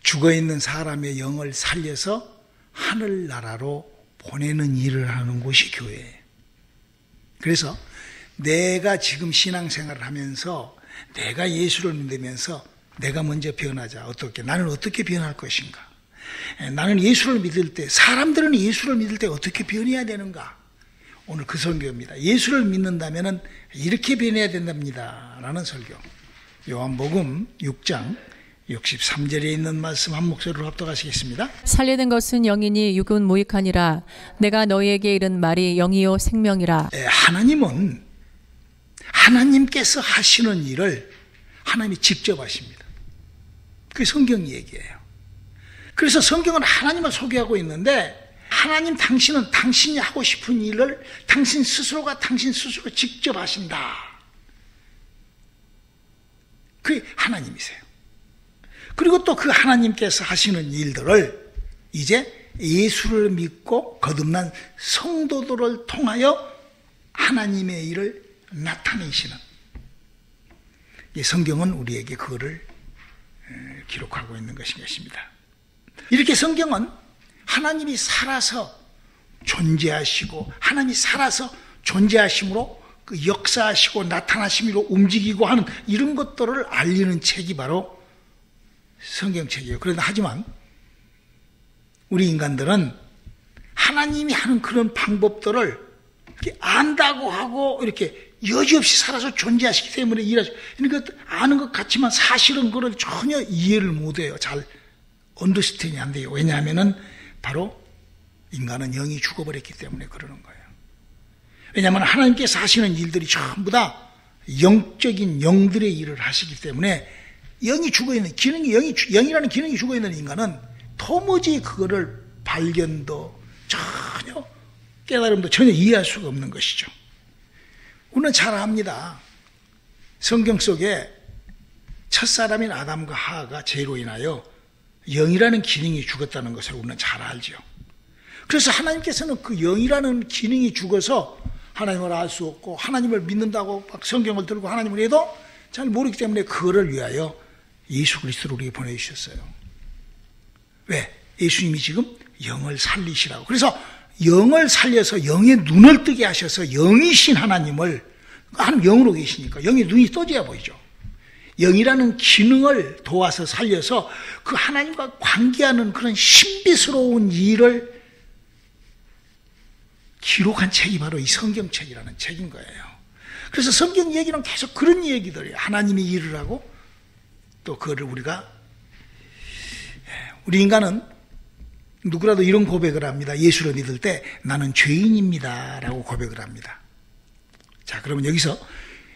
죽어있는 사람의 영을 살려서 하늘나라로 보내는 일을 하는 곳이 교회예요. 그래서 내가 지금 신앙생활을 하면서 내가 예수를 믿으면서 내가 먼저 변하자. 어떻게? 나는 어떻게 변할 것인가? 나는 예수를 믿을 때, 사람들은 예수를 믿을 때 어떻게 변해야 되는가? 오늘 그 설교입니다. 예수를 믿는다면 이렇게 변해야 된답니다. 라는 설교. 요한복음 6장 63절에 있는 말씀 한 목소리로 합독하시겠습니다. 살리는 것은 영이니 육은 무익하니라. 내가 너희에게 이른 말이 영이요 생명이라. 하나님은 하나님께서 하시는 일을 하나님이 직접 하십니다. 그게 성경 얘기예요. 그래서 성경은 하나님을 소개하고 있는데 하나님 당신은 당신이 하고 싶은 일을 당신 스스로가 당신 스스로 직접 하신다. 그게 하나님이세요. 그리고 또 그 하나님께서 하시는 일들을 이제 예수를 믿고 거듭난 성도들을 통하여 하나님의 일을 나타내시는, 이 성경은 우리에게 그거를 기록하고 있는 것입니다. 이렇게 성경은 하나님이 살아서 존재하시고 하나님이 살아서 존재하심으로 그 역사하시고 나타나심으로 움직이고 하는 이런 것들을 알리는 책이 바로 성경책이에요. 그런데 하지만 우리 인간들은 하나님이 하는 그런 방법들을 이렇게 안다고 하고 이렇게 여지없이 살아서 존재하시기 때문에 일하죠. 그러니까 아는 것 같지만 사실은 그걸 전혀 이해를 못해요. 잘 언더스탠딩이 안 돼요. 왜냐하면은 바로 인간은 영이 죽어버렸기 때문에 그러는 거예요. 왜냐하면 하나님께서 하시는 일들이 전부 다 영적인 영들의 일을 하시기 때문에 영이 죽어있는 기능이 영이라는 기능이 죽어있는 인간은 도무지 그거를 발견도 전혀 깨달음도 전혀 이해할 수가 없는 것이죠. 우리는 잘 압니다. 성경 속에 첫사람인 아담과 하와가 죄로 인하여 영이라는 기능이 죽었다는 것을 우리는 잘 알죠. 그래서 하나님께서는 그 영이라는 기능이 죽어서 하나님을 알 수 없고 하나님을 믿는다고 막 성경을 들고 하나님을 해도 잘 모르기 때문에 그거를 위하여 예수 그리스도를 우리에게 보내주셨어요. 왜? 예수님이 지금 영을 살리시라고. 그래서 영을 살려서 영의 눈을 뜨게 하셔서 영이신 하나님을, 하나님 영으로 계시니까 영의 눈이 떠져야 보이죠. 영이라는 기능을 도와서 살려서 그 하나님과 관계하는 그런 신비스러운 일을 기록한 책이 바로 이 성경책이라는 책인 거예요. 그래서 성경 얘기는 계속 그런 얘기들이에요. 하나님이 일을 하고 또 그거를 우리 인간은 누구라도 이런 고백을 합니다. 예수를 믿을 때 나는 죄인입니다 라고 고백을 합니다. 자, 그러면 여기서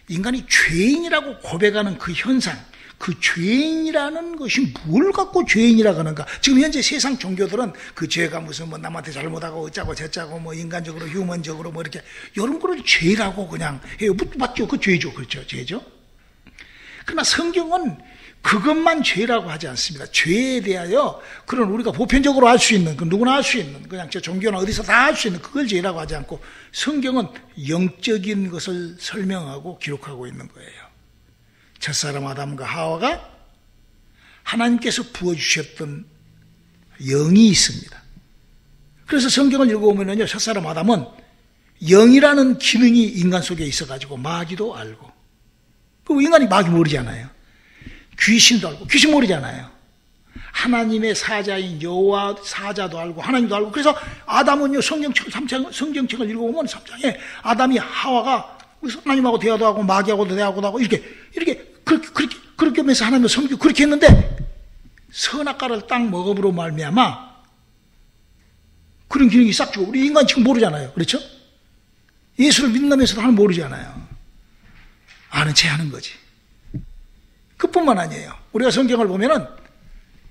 인간이 죄인이라고 고백하는 그 현상, 그 죄인이라는 것이 뭘 갖고 죄인이라고 하는가? 지금 현재 세상 종교들은 그 죄가 무슨 뭐 남한테 잘못하고 어쩌고 저쩌고 뭐 인간적으로 휴먼적으로 뭐 이렇게 이런 거를 죄라고 그냥 해요. 맞죠? 그 죄죠. 그렇죠. 죄죠. 그러나 성경은 그것만 죄라고 하지 않습니다. 죄에 대하여 그런 우리가 보편적으로 알 수 있는, 그 누구나 알 수 있는, 그냥 저 종교나 어디서 다 알 수 있는 그걸 죄라고 하지 않고 성경은 영적인 것을 설명하고 기록하고 있는 거예요. 첫사람 아담과 하와가 하나님께서 부어주셨던 영이 있습니다. 그래서 성경을 읽어보면요, 첫사람 아담은 영이라는 기능이 인간 속에 있어가지고 마귀도 알고, 그 인간이 마귀 모르잖아요. 귀신도 알고, 귀신 모르잖아요. 하나님의 사자인 여호와 사자도 알고 하나님도 알고. 그래서 아담은요, 성경책을 읽어보면 3장에 아담이 하와가 하나님하고 대화도 하고 마귀하고도 대화도 하고 이렇게 그렇게 하면서 하나님을 섬기고 그렇게 했는데 선악과를 딱 먹음으로 말미암아 그런 기능이 싹 죽어. 우리 인간 지금 모르잖아요. 그렇죠? 예수를 믿는다면서도 하나님 모르잖아요. 아는 체 하는 거지. 그뿐만 아니에요. 우리가 성경을 보면은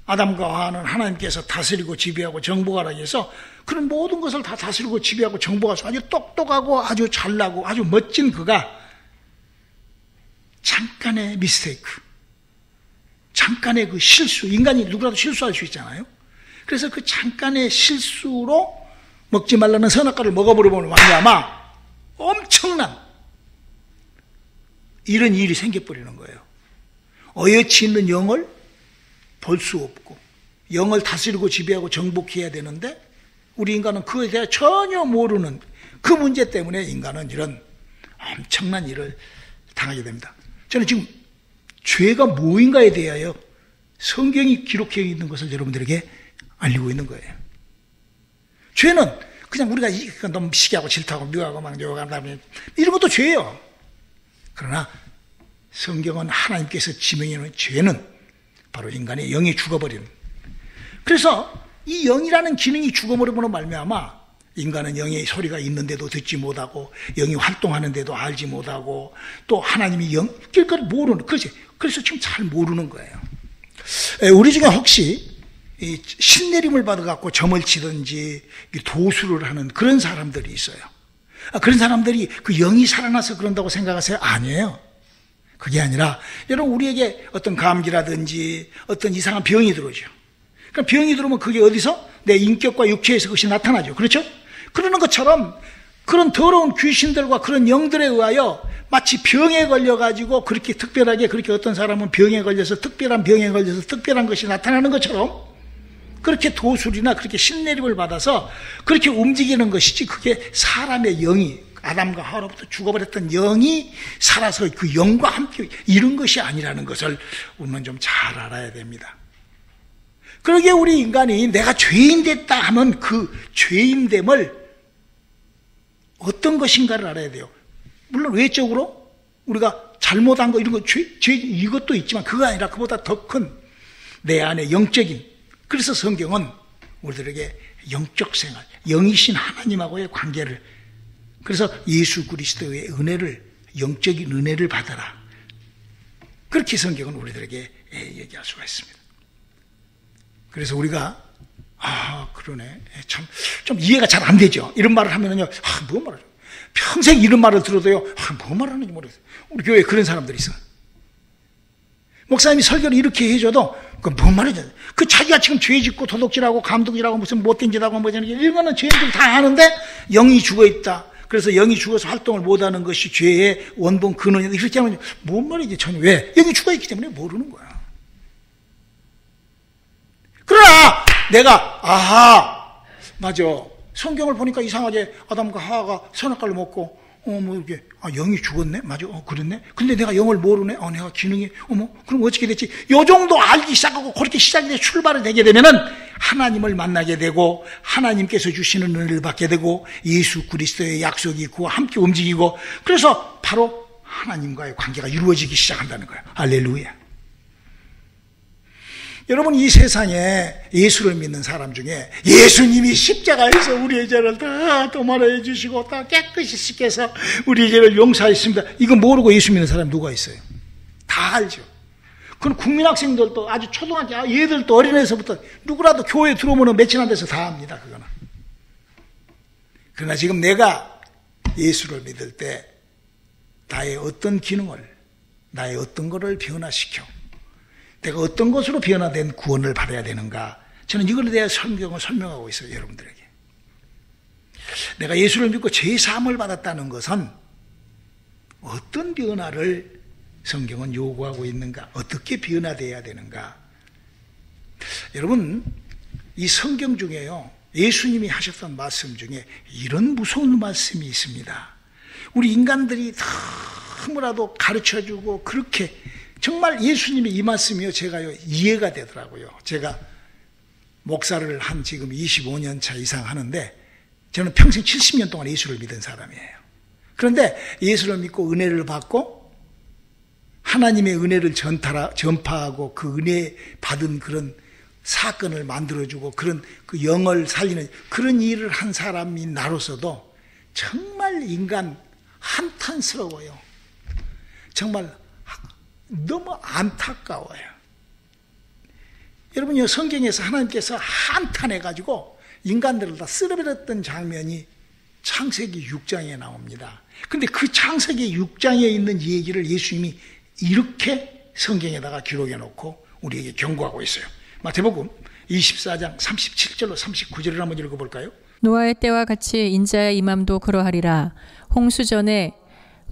아담과 하와는 하나님께서 다스리고 지배하고 정복하라 해서 그런 모든 것을 다 다스리고 지배하고 정복해서 아주 똑똑하고 아주 잘나고 아주 멋진 그가 잠깐의 미스테이크, 잠깐의 그 실수, 인간이 누구라도 실수할 수 있잖아요. 그래서 그 잠깐의 실수로 먹지 말라는 선악과를 먹어버리면 말미암아 엄청난 이런 일이 생겨버리는 거예요. 어여치 있는 영을 볼 수 없고 영을 다스리고 지배하고 정복해야 되는데 우리 인간은 그에 대해 전혀 모르는 그 문제 때문에 인간은 이런 엄청난 일을 당하게 됩니다. 저는 지금 죄가 뭐인가에 대하여 성경이 기록해 있는 것을 여러분들에게 알리고 있는 거예요. 죄는 그냥 우리가 너무 시기하고 질투하고 미워하고 막 욕하면 이런 것도 죄예요. 그러나 성경은 하나님께서 지명해 놓은 죄는 바로 인간의 영이 죽어버리는. 그래서 이 영이라는 기능이 죽어버림으로 말미암아 인간은 영의 소리가 있는데도 듣지 못하고 영이 활동하는데도 알지 못하고 또 하나님이 영일 걸 모르는 거지. 그래서 지금 잘 모르는 거예요. 우리 중에 혹시 신내림을 받아갖고 점을 치든지 도수를 하는 그런 사람들이 있어요. 그런 사람들이 그 영이 살아나서 그런다고 생각하세요? 아니에요. 그게 아니라 여러분 우리에게 어떤 감기라든지 어떤 이상한 병이 들어오죠. 그러니까 병이 들어오면 그게 어디서? 내 인격과 육체에서 그것이 나타나죠. 그렇죠? 그러는 것처럼 그런 더러운 귀신들과 그런 영들에 의하여 마치 병에 걸려가지고 그렇게 특별하게 그렇게 어떤 사람은 병에 걸려서 특별한 병에 걸려서 특별한 것이 나타나는 것처럼 그렇게 도술이나 그렇게 신내림을 받아서 그렇게 움직이는 것이지 그게 사람의 영이 아담과 하와로부터 죽어버렸던 영이 살아서 그 영과 함께 이런 것이 아니라는 것을 우리는 좀 잘 알아야 됩니다. 그러기에 우리 인간이 내가 죄인 됐다 하면 그 죄인됨을 어떤 것인가를 알아야 돼요. 물론 외적으로 우리가 잘못한 거 이런 거 죄 이것도 있지만 그거 아니라 그보다 더 큰 내 안에 영적인. 그래서 성경은 우리들에게 영적 생활, 영이신 하나님하고의 관계를, 그래서 예수 그리스도의 은혜를, 영적인 은혜를 받아라. 그렇게 성경은 우리들에게 얘기할 수가 있습니다. 그래서 우리가 그러네, 좀 이해가 잘 안 되죠. 이런 말을 하면은요, 뭔 말을, 평생 이런 말을 들어도요, 뭔 말 하는지 모르겠어요. 우리 교회에 그런 사람들이 있어요. 목사님이 설교를 이렇게 해줘도 뭔 말이죠? 그 자기가 지금 죄 짓고 도둑질하고 감독질하고 무슨 못된 짓하고 뭐 이런 거는 죄인들 다 하는데 영이 죽어 있다. 그래서 영이 죽어서 활동을 못하는 것이 죄의 원본 근원이다. 이렇게 하면 뭔 말이지? 전혀 왜? 영이 죽어 있기 때문에 모르는 거야. 그러나 내가 맞아. 성경을 보니까 이상하게 아담과 하와가 선악과를 먹고 이렇게 영이 죽었네? 맞아. 그랬네? 근데 내가 영을 모르네? 내가 기능이 그럼 어떻게 됐지? 요 정도 알기 시작하고 그렇게 시작이 돼 출발을 되게 되면은 하나님을 만나게 되고 하나님께서 주시는 은혜를 받게 되고 예수 그리스도의 약속이 그와 함께 움직이고 그래서 바로 하나님과의 관계가 이루어지기 시작한다는 거예요. 할렐루야. 여러분 이 세상에 예수를 믿는 사람 중에 예수님이 십자가에서 우리의 죄를 다 도말해 주시고 다 깨끗이 씻겨서 우리의 죄를 용서하셨습니다. 이거 모르고 예수 믿는 사람 누가 있어요? 다 알죠. 그건 국민학생들도 아주 초등학교 얘들도 어린애에서부터 누구라도 교회에 들어오면 며칠 안 돼서 다 압니다. 그거는. 그러나 지금 내가 예수를 믿을 때 나의 어떤 기능을 나의 어떤 것을 변화시켜 내가 어떤 것으로 변화된 구원을 받아야 되는가? 저는 이걸에 대해 성경을 설명하고 있어요, 여러분들에게. 내가 예수를 믿고 죄사함을 받았다는 것은 어떤 변화를 성경은 요구하고 있는가? 어떻게 변화되어야 되는가? 여러분, 이 성경 중에요, 예수님이 하셨던 말씀 중에 이런 무서운 말씀이 있습니다. 우리 인간들이 너무나도 가르쳐주고 그렇게 정말 예수님의 이 말씀이요, 제가요, 이해가 되더라고요. 제가 목사를 한 지금 25년 차 이상 하는데, 저는 평생 70년 동안 예수를 믿은 사람이에요. 그런데 예수를 믿고 은혜를 받고, 하나님의 은혜를 전파하고 그 은혜 받은 그런 사건을 만들어주고, 그런 그 영을 살리는 그런 일을 한 사람인 나로서도 정말 인간 한탄스러워요. 정말 너무 안타까워요. 여러분요, 성경에서 하나님께서 한탄해가지고 인간들을 다 쓸어버렸던 장면이 창세기 6장에 나옵니다. 근데 그 창세기 6장에 있는 얘기를 예수님이 이렇게 성경에다가 기록해 놓고 우리에게 경고하고 있어요. 마태복음 24장 37절로 39절을 한번 읽어볼까요? 노아의 때와 같이 인자의 임함도 그러하리라. 홍수 전에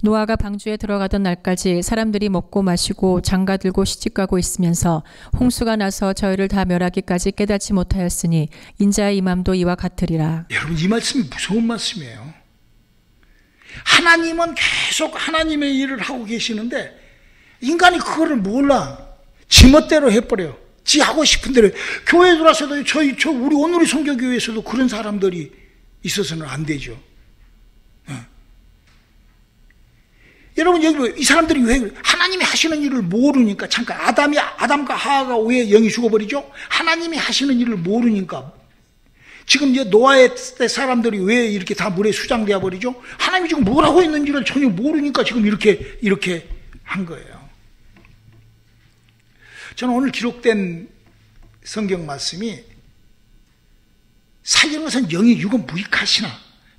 노아가 방주에 들어가던 날까지 사람들이 먹고 마시고 장가들고 시집가고 있으면서 홍수가 나서 저희를 다 멸하기까지 깨닫지 못하였으니 인자의 임함도 이와 같으리라. 여러분, 이 말씀이 무서운 말씀이에요. 하나님은 계속 하나님의 일을 하고 계시는데 인간이 그거를 몰라. 지멋대로 해버려요. 지 하고 싶은 대로. 교회 들어와서도 우리 오늘의 성교교회에서도 그런 사람들이 있어서는 안 되죠. 여러분, 여기 이 사람들이 왜 하나님이 하시는 일을 모르니까, 잠깐 아담과 하와가 왜 영이 죽어버리죠? 하나님이 하시는 일을 모르니까. 지금 이제 노아의 때 사람들이 왜 이렇게 다 물에 수장되어 버리죠? 하나님이 지금 뭘 하고 있는지를 전혀 모르니까 지금 이렇게 한 거예요. 저는 오늘 기록된 성경 말씀이 살리는 것은 영이 육은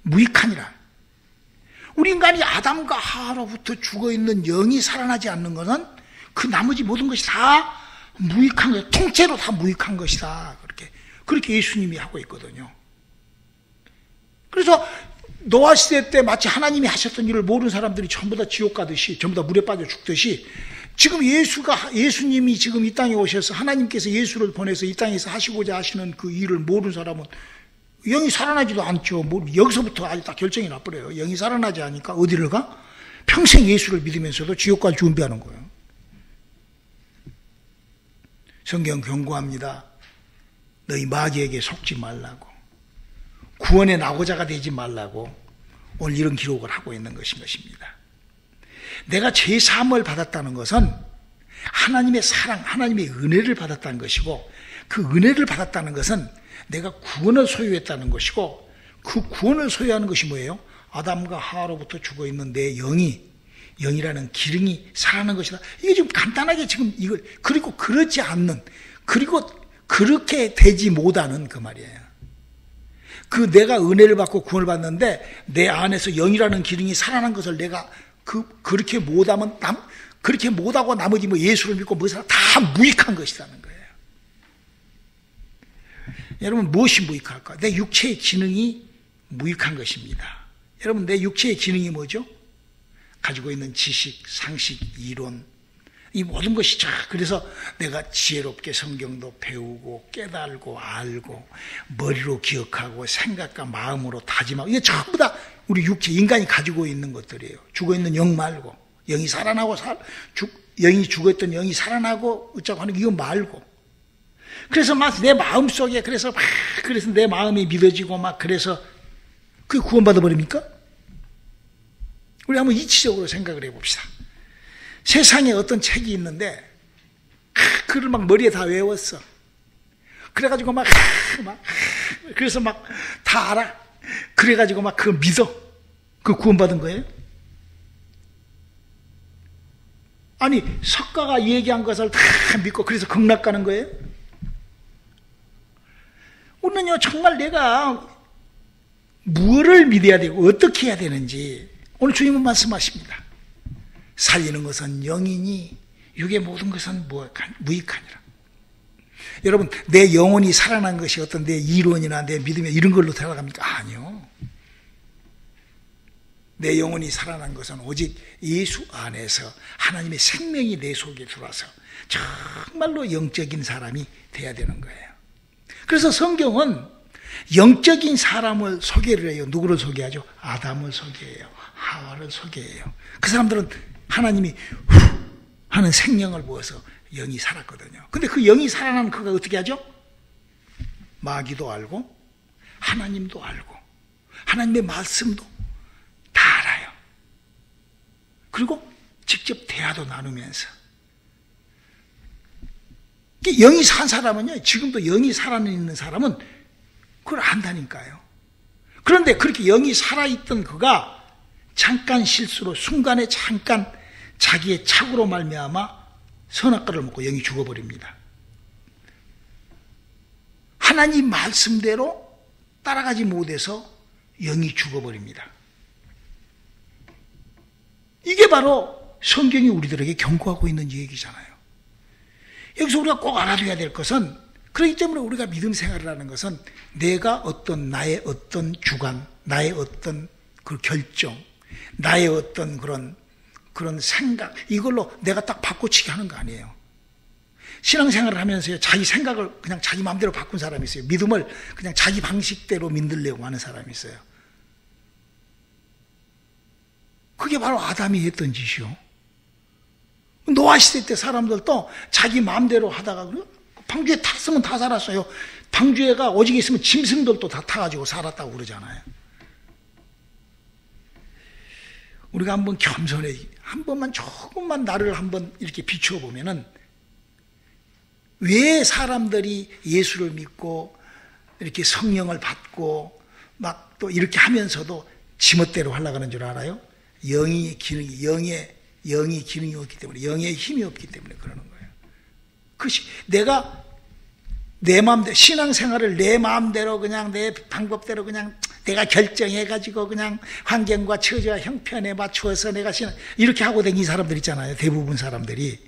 무익하니라. 우리 인간이 아담과 하와로부터 죽어있는 영이 살아나지 않는 것은 그 나머지 모든 것이 다 무익한 거예요. 통째로 다 무익한 것이다. 그렇게 예수님이 하고 있거든요. 그래서 노아 시대 때 마치 하나님이 하셨던 일을 모르는 사람들이 전부 다 지옥 가듯이, 전부 다 물에 빠져 죽듯이, 지금 예수님이 지금 이 땅에 오셔서 하나님께서 예수를 보내서 이 땅에서 하시고자 하시는 그 일을 모르는 사람은 영이 살아나지도 않죠. 여기서부터 아주 다 결정이 나버려요. 영이 살아나지 않으니까 어디를 가? 평생 예수를 믿으면서도 지옥 갈 준비하는 거예요. 성경 경고합니다. 너희 마귀에게 속지 말라고, 구원의 낙오자가 되지 말라고 오늘 이런 기록을 하고 있는 것입니다. 내가 죄사함을 받았다는 것은 하나님의 사랑, 하나님의 은혜를 받았다는 것이고, 그 은혜를 받았다는 것은 내가 구원을 소유했다는 것이고, 그 구원을 소유하는 것이 뭐예요? 아담과 하와로부터 죽어있는 내 영이라는 기름이 살아나는 것이다. 이게 지금 간단하게 지금 이걸, 그리고 그렇지 않는, 그리고 그렇게 되지 못하는 그 말이에요. 그 내가 은혜를 받고 구원을 받는데 내 안에서 영이라는 기름이 살아난 것을 내가 그렇게 못하면 그렇게 못하고 나머지 뭐 예수를 믿고 다 무익한 것이라는 거예요. 여러분, 무엇이 무익할까? 내 육체의 기능이 무익한 것입니다. 여러분, 내 육체의 기능이 뭐죠? 가지고 있는 지식, 상식, 이론, 이 모든 것이 그래서 내가 지혜롭게 성경도 배우고 깨달고 알고 머리로 기억하고 생각과 마음으로 다짐하고, 이게 전부 다 우리 육체, 인간이 가지고 있는 것들이에요. 죽어있는 영 말고, 영이 살아나고 영이 죽어있던 영이 살아나고 어쩌고 하는 이거 말고. 그래서 막 내 마음 속에 그래서 내 마음이 믿어지고 그래서 그게 구원받아 버립니까? 우리 한번 이치적으로 생각을 해봅시다. 세상에 어떤 책이 있는데 그걸 머리에 다 외웠어. 그래가지고 그래서 다 알아. 그래가지고 그거 믿어. 그 구원받은 거예요? 아니, 석가가 얘기한 것을 다 믿고 그래서 극락 가는 거예요? 우리는요, 정말 내가 무엇을 믿어야 되고 어떻게 해야 되는지 오늘 주님은 말씀하십니다. 살리는 것은 영이니 육의 모든 것은 무익하니라. 여러분, 내 영혼이 살아난 것이 어떤 내 이론이나 내 믿음이 이런 걸로 들어갑니까? 아니요. 내 영혼이 살아난 것은 오직 예수 안에서 하나님의 생명이 내 속에 들어와서 정말로 영적인 사람이 돼야 되는 거예요. 그래서 성경은 영적인 사람을 소개를 해요. 누구를 소개하죠? 아담을 소개해요. 하와를 소개해요. 그 사람들은 하나님이 하는 생명을 부어서 영이 살았거든요. 근데 그 영이 살아난 그가 어떻게 하죠? 마귀도 알고 하나님도 알고 하나님의 말씀도 다 알아요. 그리고 직접 대화도 나누면서, 영이 산 사람은요, 지금도 영이 살아있는 사람은 그걸 안다니까요. 그런데 그렇게 영이 살아있던 그가 잠깐 실수로 순간에 잠깐 자기의 착오로 말미암아 선악과를 먹고 영이 죽어버립니다. 하나님 말씀대로 따라가지 못해서 영이 죽어버립니다. 이게 바로 성경이 우리들에게 경고하고 있는 얘기잖아요. 여기서 우리가 꼭 알아둬야 될 것은, 그렇기 때문에 우리가 믿음 생활을 하는 것은 나의 어떤 주관, 나의 어떤 그 결정, 나의 어떤 그런 생각, 이걸로 내가 딱 바꿔치기 하는 거 아니에요. 신앙생활을 하면서요, 자기 생각을 그냥 자기 마음대로 바꾼 사람이 있어요. 믿음을 그냥 자기 방식대로 믿으려고 하는 사람이 있어요. 그게 바로 아담이 했던 짓이요. 노아 시대 때 사람들도 자기 마음대로 하다가 방주에 탔으면 다 살았어요. 방주에가 오직 있으면 짐승들도 다 타가지고 살았다고 그러잖아요. 우리가 한번 겸손해, 한 번만 조금만 나를 한번 이렇게 비추어 보면은 왜 사람들이 예수를 믿고 이렇게 성령을 받고 막 또 이렇게 하면서도 지멋대로 하려고 하는 줄 알아요? 영의 기능이 없기 때문에, 영의 힘이 없기 때문에 그러는 거예요. 그것이 내가 내 마음대로, 신앙생활을 내 마음대로 그냥 내 방법대로 그냥 내가 결정해가지고 그냥 환경과 처지와 형편에 맞추어서 내가 이렇게 하고 다니는 사람들 있잖아요. 대부분 사람들이.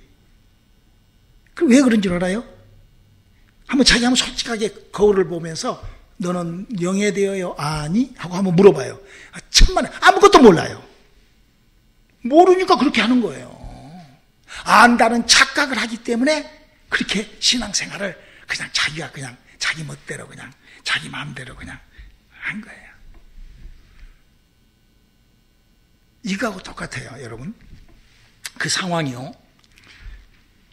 그 왜 그런 줄 알아요? 한번 솔직하게 거울을 보면서 너는 영예되어요? 아니? 하고 한번 물어봐요. 천만에 아무것도 몰라요. 모르니까 그렇게 하는 거예요. 안다는 착각을 하기 때문에 그렇게 신앙생활을 그냥 자기가 그냥 자기 멋대로 그냥 자기 마음대로 그냥 한 거예요. 이거하고 똑같아요, 여러분. 그 상황이요.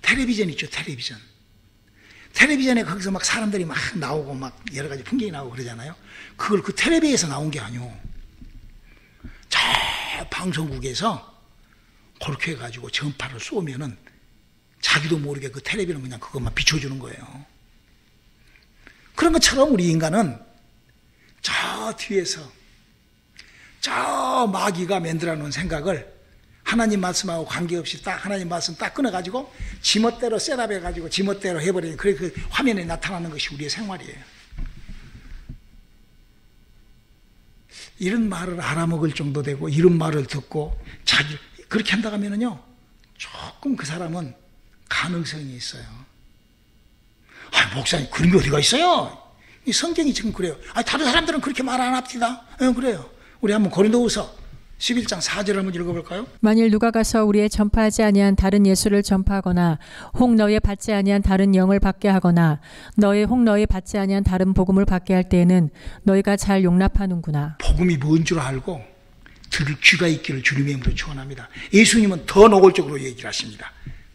텔레비전 있죠, 텔레비전. 텔레비전에 거기서 막 사람들이 막 나오고 막 여러 가지 풍경이 나오고 그러잖아요. 그걸 그 텔레비에서 나온 게 아니오. 저 방송국에서 그렇게 해가지고 전파를 쏘면은 자기도 모르게 그 텔레비는 그냥 그것만 비춰주는 거예요. 그런 것처럼 우리 인간은 저 뒤에서 저 마귀가 만들어 놓은 생각을 하나님 말씀하고 관계없이 딱 하나님 말씀 딱 끊어가지고 지멋대로 셋업해가지고 지멋대로 해버리는 그 화면에 나타나는 것이 우리의 생활이에요. 이런 말을 알아먹을 정도 되고 이런 말을 듣고 자기 그렇게 한다고 하면은요, 조금 그 사람은 가능성이 있어요. 목사님 그런 게 어디가 있어요? 이 성경이 지금 그래요. 다른 사람들은 그렇게 말 안 합니다. 그래요. 우리 한번 고린도후서 11장 4절을 한번 읽어볼까요? 만일 누가 가서 우리의 전파하지 아니한 다른 예수를 전파하거나 혹 너희의 받지 아니한 다른 영을 받게 하거나 혹 너희 받지 아니한 다른 복음을 받게 할 때에는 너희가 잘 용납하는구나. 복음이 뭔 줄 알고 들을 귀가 있기를 주님의 이름으로 축원합니다. 예수님은 더 노골적으로 얘기를 하십니다.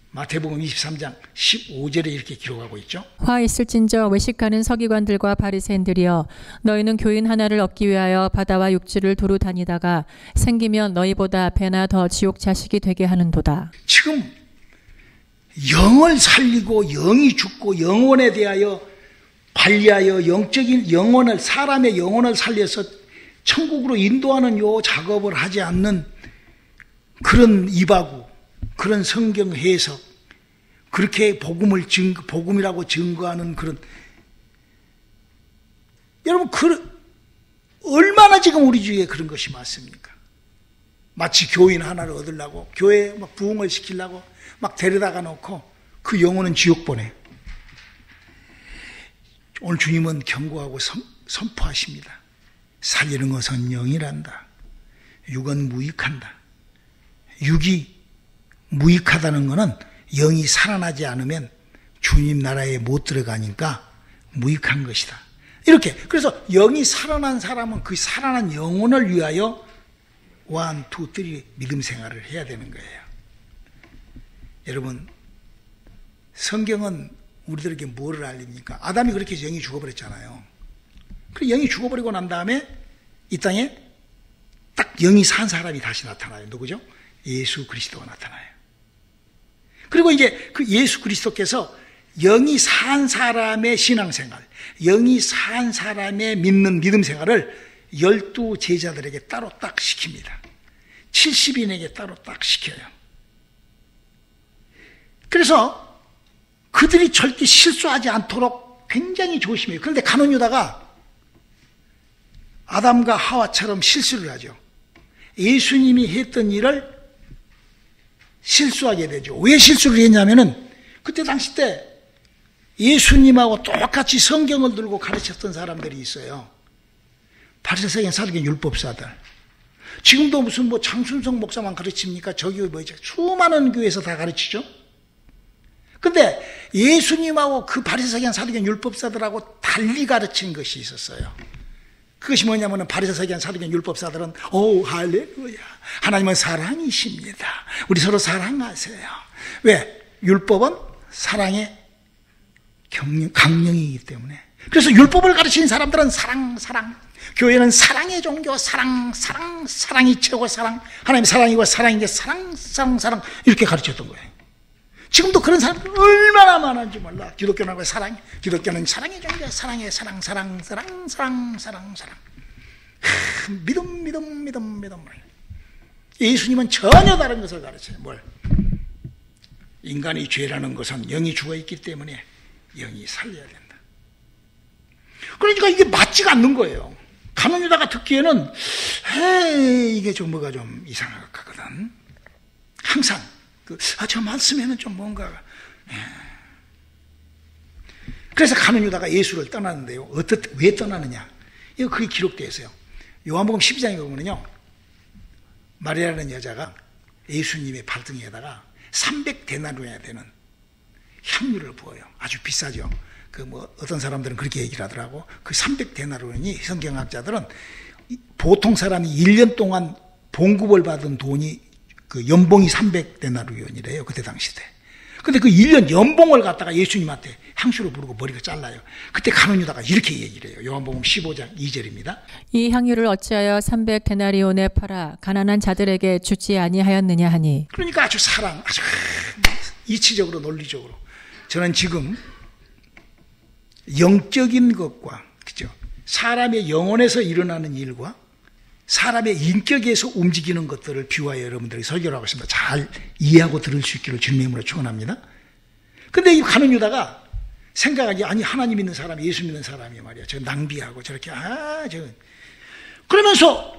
마태복음 23장 15절에 이렇게 기록하고 있죠. 화 있을진저 외식하는 서기관들과 바리새인들이여, 너희는 교인 하나를 얻기 위하여 바다와 육지를 두루 다니다가 생기면 너희보다 배나 더 지옥 자식이 되게 하는도다. 지금 영을 살리고 영이 죽고 영혼에 대하여 관리하여 영적인 영혼을, 사람의 영혼을 살려서 천국으로 인도하는 요 작업을 하지 않는 그런 입하고 그런 성경 해석, 그렇게 복음이라고 증거하는 그런, 여러분, 얼마나 지금 우리 주위에 그런 것이 많습니까? 마치 교인 하나를 얻으려고, 교회에 막 부흥을 시키려고 막 데려다가 놓고 그 영혼은 지옥 보내. 오늘 주님은 경고하고 선포하십니다. 살리는 것은 영이란다. 육은 무익한다. 육이 무익하다는 것은 영이 살아나지 않으면 주님 나라에 못 들어가니까 무익한 것이다. 이렇게. 그래서 영이 살아난 사람은 그 살아난 영혼을 위하여 1, 2, 3 믿음 생활을 해야 되는 거예요. 여러분, 성경은 우리들에게 뭐를 알립니까? 아담이 그렇게 해서 영이 죽어버렸잖아요. 그 영이 죽어버리고 난 다음에 이 땅에 딱 영이 산 사람이 다시 나타나요. 누구죠? 예수 그리스도가 나타나요. 그리고 이제 그 예수 그리스도께서 영이 산 사람의 신앙생활, 영이 산 사람의 믿는 믿음 생활을 12 제자들에게 따로 딱 시킵니다. 70인에게 따로 딱 시켜요. 그래서 그들이 절대 실수하지 않도록 굉장히 조심해요. 그런데 가룟 유다가 아담과 하와처럼 실수를 하죠. 예수님이 했던 일을 실수하게 되죠. 왜 실수를 했냐면은 그때 당시 때 예수님하고 똑같이 성경을 들고 가르쳤던 사람들이 있어요. 바리새인, 사두개인, 율법사들. 지금도 무슨 뭐 장순성 목사만 가르칩니까? 저기 뭐죠? 수많은 교회에서 다 가르치죠. 근데 예수님하고 그 바리새인 사두개인 율법사들하고 달리 가르치는 것이 있었어요. 그것이 뭐냐면 바리새인 사두개인 율법사들은 오 할렐루야, 하나님은 사랑이십니다, 우리 서로 사랑하세요. 왜? 율법은 사랑의 강령이기 때문에. 그래서 율법을 가르치는 사람들은 사랑, 교회는 사랑의 종교, 사랑이 최고, 사랑, 하나님 사랑이고 사랑인 게 사랑 이렇게 가르쳤던 거예요. 지금도 그런 사람들 얼마나 많은지 몰라. 기독교는 사랑, 기독교는 사랑의 종교, 사랑. 믿음. 예수님은 전혀 다른 것을 가르쳐요. 뭘? 인간이 죄라는 것은 영이 죽어있기 때문에 영이 살려야 된다. 그러니까 이게 맞지가 않는 거예요. 가룟 유다가 듣기에는 이게 좀 뭐가 좀 이상한 것 같거든. 항상 저 말씀에는 좀 뭔가. 그래서 가룟 유다가 예수를 떠났는데요. 왜 떠나느냐? 이거 그게 기록되어 있어요. 요한복음 12장에 보면요, 마리아라는 여자가 예수님의 발등에다가 300데나리온이 되는 향유를 부어요. 아주 비싸죠. 어떤 사람들은 그렇게 얘기를 하더라고. 그 300데나리온이 성경학자들은 보통 사람이 1년 동안 봉급을 받은 돈이 연봉이 300데나리온이래요. 그때 당시 때. 근데 그 1년 연봉을 갖다가 예수님한테 향수를 부르고 머리가 잘라요. 그때 가룟 유다가 이렇게 얘기를 해요. 요한복음 15장 2절입니다. 이 향유를 어찌하여 300데나리온에 팔아 가난한 자들에게 주지 아니하였느냐 하니. 그러니까 아주 이치적으로 논리적으로 저는 지금 영적인 것과, 그죠? 사람의 영혼에서 일어나는 일과 사람의 인격에서 움직이는 것들을 비유하여 여러분들이 설교를 하고 있습니다. 잘 이해하고 들을 수 있기를 주님의 이름으로 축원합니다. 근데 이 가룟 유다가 생각하기, 아니 하나님 믿는 사람이, 예수 믿는 사람이 말이야, 저 낭비하고 저렇게 그러면서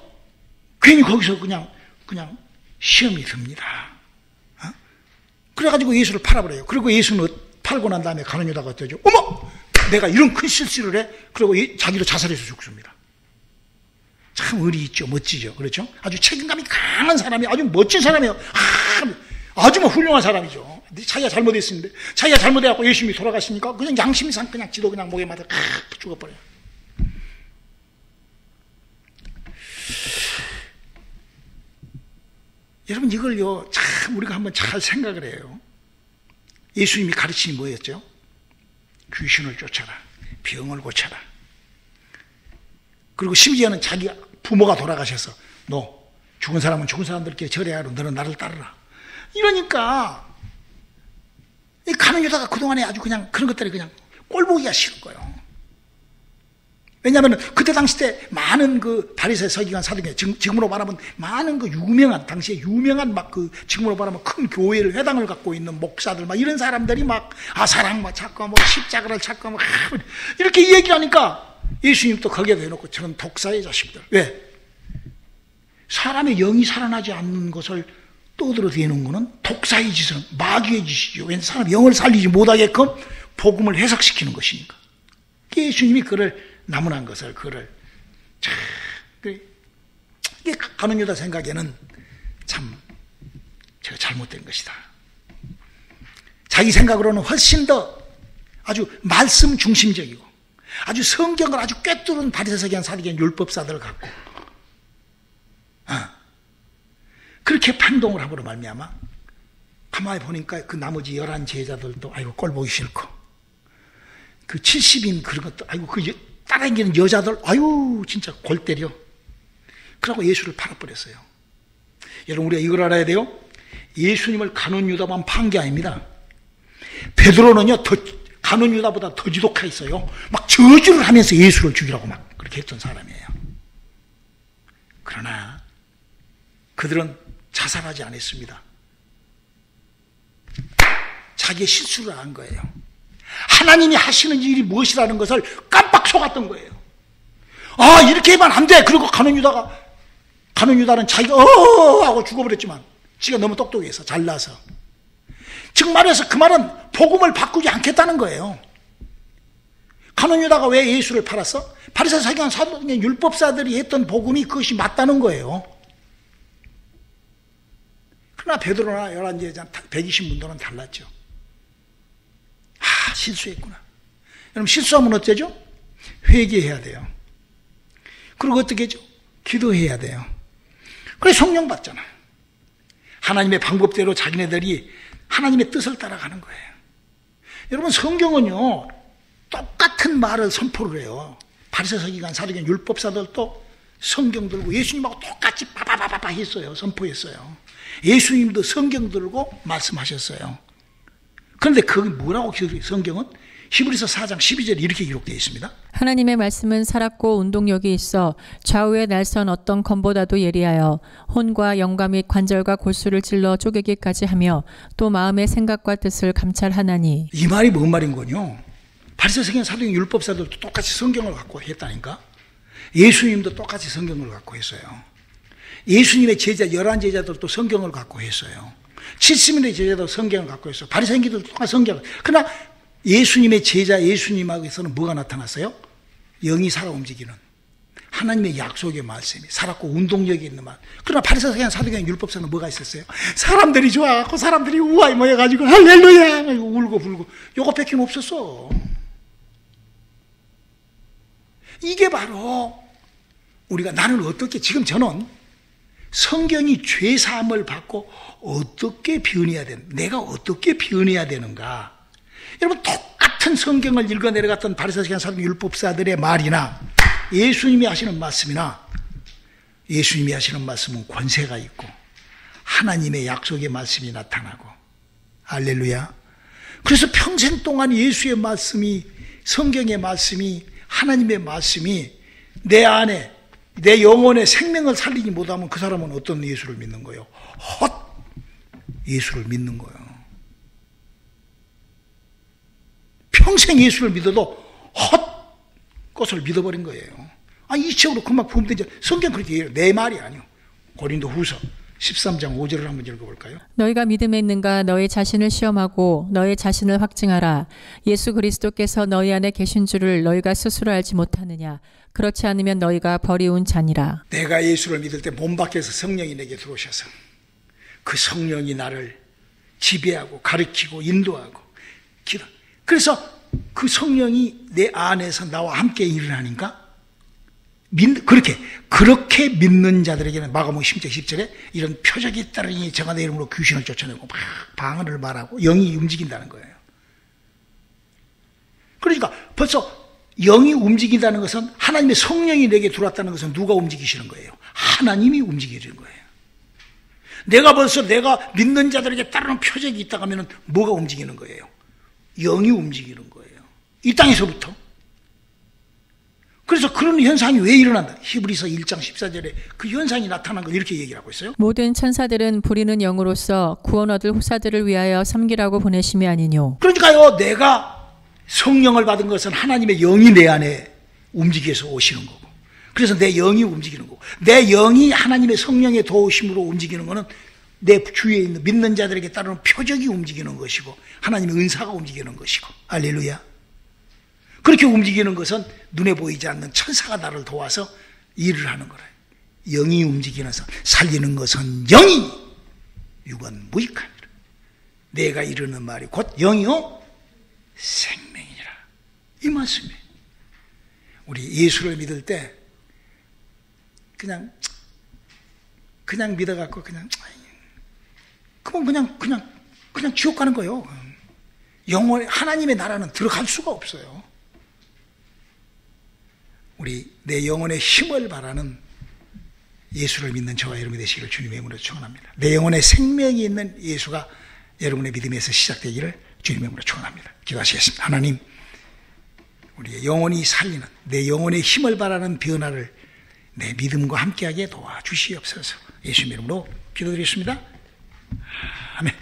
괜히 거기서 그냥 시험이 듭니다. 그래가지고 예수를 팔아버려요. 그리고 예수는 팔고 난 다음에 가룟 유다가 어떠죠? 어머! 내가 이런 큰 실수를 해? 그리고 자기도 자살해서 죽습니다. 참 의리 있죠. 멋지죠. 그렇죠? 아주 책임감이 강한 사람이, 아주 멋진 사람이에요. 아주 훌륭한 사람이죠. 자기가 잘못했는데, 자기가 잘못해갖고 예수님이 돌아가시니까 그냥 양심상 그냥 지도 그냥 목에 맞아 죽어버려요. 여러분, 이걸요, 참 우리가 한번 잘 생각을 해요. 예수님이 가르침이 뭐였죠? 귀신을 쫓아라, 병을 고쳐라. 그리고 심지어는 자기 부모가 돌아가셔서 너 죽은 사람은 죽은 사람들께 절해야 하고 너는 나를 따르라. 이러니까 이 가룟 유다가 그동안에 아주 그냥 그런 것들이 그냥 꼴보기가 싫은 거예요. 왜냐하면 그때 당시 때 많은 그 바리새, 서기관, 사두개, 지금으로 말하면 많은 그 유명한, 당시에 유명한 지금으로 말하면 큰 교회를, 회당을 갖고 있는 목사들, 이런 사람들이 사랑 찾고 십자가를 찾고 이렇게 얘기를 하니까 예수님 또 거기에 대놓고 저는 독사의 자식들. 왜? 사람의 영이 살아나지 않는 것을 떠들어대는 것은 독사의 짓은 마귀의 짓이죠. 왜냐하면 사람 영을 살리지 못하게끔 복음을 해석시키는 것이니까. 예수님이 그를 나무란 것을, 이게 가룟 유다 생각에는 참 제가 잘못된 것이다. 자기 생각으로는 훨씬 더 아주 말씀 중심적이고 아주 성경을 아주 꿰뚫은 바리새인, 사두개인, 율법사들을 갖고 그렇게 판동을 함으로 말미암아 가만히 보니까 그 나머지 11 제자들도 아이고 꼴보기 싫고, 그 70인 그런 것도 아이고 그 따라다니는 여자들 아유 진짜 골 때려. 그러고 예수를 팔아버렸어요. 여러분, 우리가 이걸 알아야 돼요. 예수님을 가룟 유다만 판 게 아닙니다. 베드로는요 가룟 유다보다 더 지독하게 있어요. 저주를 하면서 예수를 죽이라고 그렇게 했던 사람이에요. 그러나 그들은 자살하지 않았습니다. 자기의 실수를 안 거예요. 하나님이 하시는 일이 무엇이라는 것을 깜빡 속았던 거예요. 이렇게 하면 안 돼. 그리고 가룟 유다는 자기가 하고 죽어버렸지만 지가 너무 똑똑해서 잘나서, 즉 말해서 그 말은 복음을 바꾸지 않겠다는 거예요. 가룟 유다가 왜 예수를 팔았어? 바리새, 서기관, 사두개, 율법사들이 했던 복음이 그것이 맞다는 거예요. 그러나 베드로나 11제자 120문도는 달랐죠. 실수했구나. 여러분, 실수하면 어쩌죠? 회개해야 돼요. 그리고 어떻게 하죠? 기도해야 돼요. 그래서 성령 받잖아요. 하나님의 방법대로 자기네들이 하나님의 뜻을 따라가는 거예요. 여러분, 성경은요 똑같은 말을 선포를 해요. 바리새 서기관, 사두개인, 율법사들도 성경 들고 예수님하고 똑같이 바바바바바 했어요. 선포했어요. 예수님도 성경 들고 말씀하셨어요. 그런데 그게 뭐라고 성경은? 히브리서 4장 12절에 이렇게 기록되어 있습니다. 하나님의 말씀은 살았고 운동력이 있어 좌우에 날선 어떤 검보다도 예리하여 혼과 영과 및 관절과 골수를 찔러 쪼개기까지 하며 또 마음의 생각과 뜻을 감찰하나니. 이 말이 뭔 말인 거요? 바리새 서기관, 사두개인, 율법사들도 똑같이 성경을 갖고 했다니까. 예수님도 똑같이 성경을 갖고 했어요. 예수님의 제자 11제자들도 성경을 갖고 했어요. 70인의 제자도 성경을 갖고 있어요. 바리새인들도 똑같이 성경을. 그러나 예수님의 제자 예수님에게서는 뭐가 나타났어요? 영이 살아 움직이는 하나님의 약속의 말씀이 살았고 운동력이 있는 말. 그러나 바리새 서기관, 사두개인, 율법사는 뭐가 있었어요? 사람들이 좋아하고 사람들이 우아히 모여가지고 할렐루야 울고 불고 요거 밖에 없었어. 이게 바로 우리가 나는 어떻게, 지금 저는 성경이 죄사함을 받고 어떻게 변해야 되는, 내가 어떻게 변해야 되는가. 여러분, 똑같은 성경을 읽어 내려갔던 바리새 서기관, 사두개인, 율법사들의 말이나 예수님이 하시는 말씀이나, 예수님이 하시는 말씀은 권세가 있고 하나님의 약속의 말씀이 나타나고, 할렐루야. 그래서 평생 동안 예수의 말씀이, 성경의 말씀이, 하나님의 말씀이 내 안에, 내 영혼의 생명을 살리지 못하면 그 사람은 어떤 예수를 믿는 거예요? 헛 예수를 믿는 거예요. 평생 예수를 믿어도 헛 것을 믿어버린 거예요. 이 책으로 그만 보면 되죠. 성경 그렇게 얘기해요. 내 말이 아니요. 고린도 후서 13장 5절을 한번 읽어볼까요? 너희가 믿음에 있는가 너희 자신을 시험하고 너희 자신을 확증하라. 예수 그리스도께서 너희 안에 계신 줄을 너희가 스스로 알지 못하느냐. 그렇지 않으면 너희가 버리운 자니라. 내가 예수를 믿을 때 몸 밖에서 성령이 내게 들어오셔서 그 성령이 나를 지배하고 가르치고 인도하고 기도. 그래서 그 성령이 내 안에서 나와 함께 일을 하니까 그렇게 믿는 자들에게는 마가복음 10장 10절에 이런 표적이 있다더니 저가 내 이름으로 귀신을 쫓아내고 막 방언을 말하고 영이 움직인다는 거예요. 그러니까 벌써 영이 움직인다는 것은 하나님의 성령이 내게 들어왔다는 것은 누가 움직이시는 거예요? 하나님이 움직이는 거예요. 내가 믿는 자들에게 따르는 표적이 있다고 하면 뭐가 움직이는 거예요? 영이 움직이는 거예요. 이 땅에서부터. 그래서 그런 현상이 왜 일어난다? 히브리서 1장 14절에 그 현상이 나타난 걸 이렇게 얘기를 하고 있어요. 모든 천사들은 부리는 영으로서 구원 얻을 후사들을 위하여 섬기라고 보내심이 아니뇨. 그러니까요, 내가 성령을 받은 것은 하나님의 영이 내 안에 움직여서 오시는 거고, 그래서 내 영이 움직이는 거고, 내 영이 하나님의 성령의 도우심으로 움직이는 것은 내 주위에 있는 믿는 자들에게 따르는 표적이 움직이는 것이고 하나님의 은사가 움직이는 것이고, 할렐루야. 그렇게 움직이는 것은 눈에 보이지 않는 천사가 나를 도와서 일을 하는 거라. 영이 움직이면서 살리는 것은 영이, 육은 무익하니라. 내가 이르는 말이 곧 영이요 생명이니라. 이 말씀이에요. 우리 예수를 믿을 때 그냥 믿어갖고 그냥 지옥 가는 거예요. 영원히 하나님의 나라는 들어갈 수가 없어요. 내 영혼의 힘을 바라는 예수를 믿는 저와 여러분이 되시기를 주님의 이름으로 축원합니다. 내 영혼의 생명이 있는 예수가 여러분의 믿음에서 시작되기를 주님의 이름으로 축원합니다. 기도하시겠습니다. 하나님, 우리의 영혼이 살리는 내 영혼의 힘을 바라는 변화를 내 믿음과 함께하게 도와주시옵소서. 예수님의 이름으로 기도드리겠습니다. 아멘.